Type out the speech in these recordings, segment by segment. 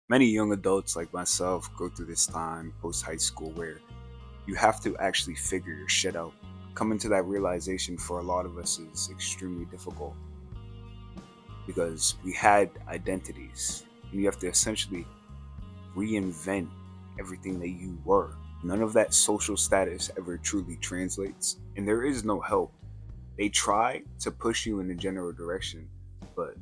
Many young adults like myself go through this time post high school where you have to actually figure your shit out. Coming to that realization for a lot of us is extremely difficult because we had identities and you have to essentially reinvent everything that you were. None of that social status ever truly translates, and there is no help. They try to push you in a general direction, but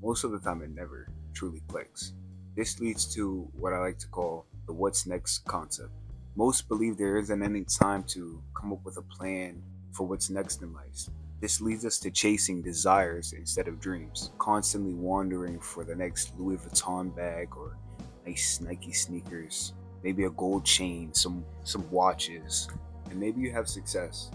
most of the time it never truly clicks. This leads to what I like to call the what's next concept. Most believe there isn't any time to come up with a plan for what's next in life. This leads us to chasing desires instead of dreams, constantly wandering for the next Louis Vuitton bag or nice Nike sneakers, maybe a gold chain, some watches, and maybe you have success,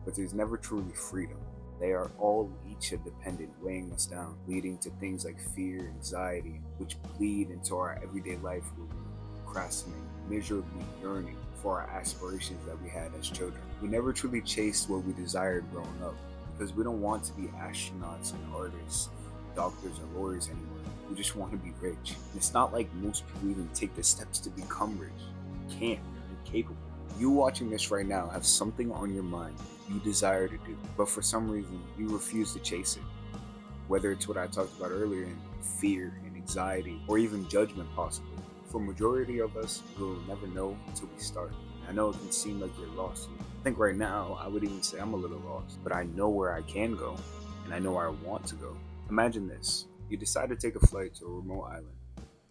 but there's never truly freedom. They are all each independent, weighing us down, leading to things like fear, anxiety, which bleed into our everyday life where we procrastinate, miserably yearning for our aspirations that we had as children. We never truly chased what we desired growing up because we don't want to be astronauts and artists, doctors or lawyers anymore. We just want to be rich. And it's not like most people even take the steps to become rich. You can't. You're incapable. You watching this right now have something on your mind you desire to do, but for some reason you refuse to chase it. Whether it's what I talked about earlier in fear and anxiety or even judgment possibly. For majority of us, we'll never know until we start. I know it can seem like you're lost. I think right now I would even say I'm a little lost, but I know where I can go and I know where I want to go. Imagine this. You decide to take a flight to a remote island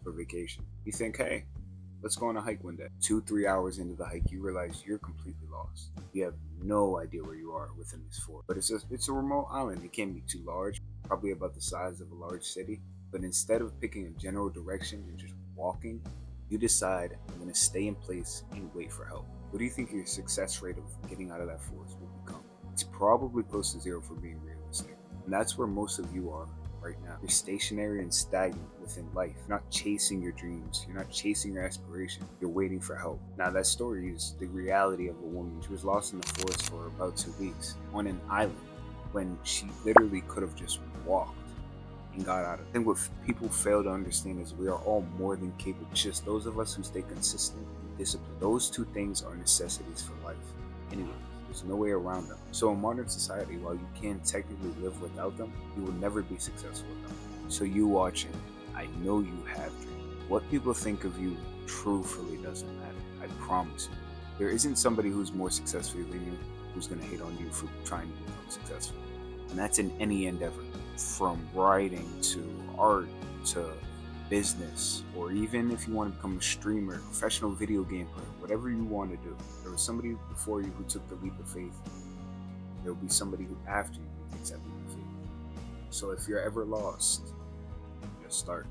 for vacation. You think, hey, let's go on a hike one day. 2, 3 hours into the hike, you realize you're completely lost. You have no idea where you are within this forest. But it's a remote island. It can't be too large, probably about the size of a large city. But instead of picking a general direction and just walking, you decide I'm gonna stay in place and wait for help. What do you think your success rate of getting out of that forest will become? It's probably close to zero for being realistic. And that's where most of you are right now. You're stationary and stagnant within life. You're not chasing your dreams. You're not chasing your aspiration. You're waiting for help. Now, that story is the reality of a woman. She was lost in the forest for about 2 weeks on an island when she literally could have just walked and got out of it. I think what people fail to understand is we are all more than capable. It's just those of us who stay consistent and disciplined. Those two things are necessities for life. Anyway, there's no way around them. So in modern society, while you can technically live without them, you will never be successful with them. So you watching, I know you have dreams. What people think of you truthfully doesn't matter. I promise you. There isn't somebody who's more successful than you who's gonna hate on you for trying to become successful. And that's in any endeavor, from writing to art to business, or even if you want to become a streamer, professional video game player, whatever you want to do. There was somebody before you who took the leap of faith. There will be somebody who after you who takes that leap of faith. So if you're ever lost, just start.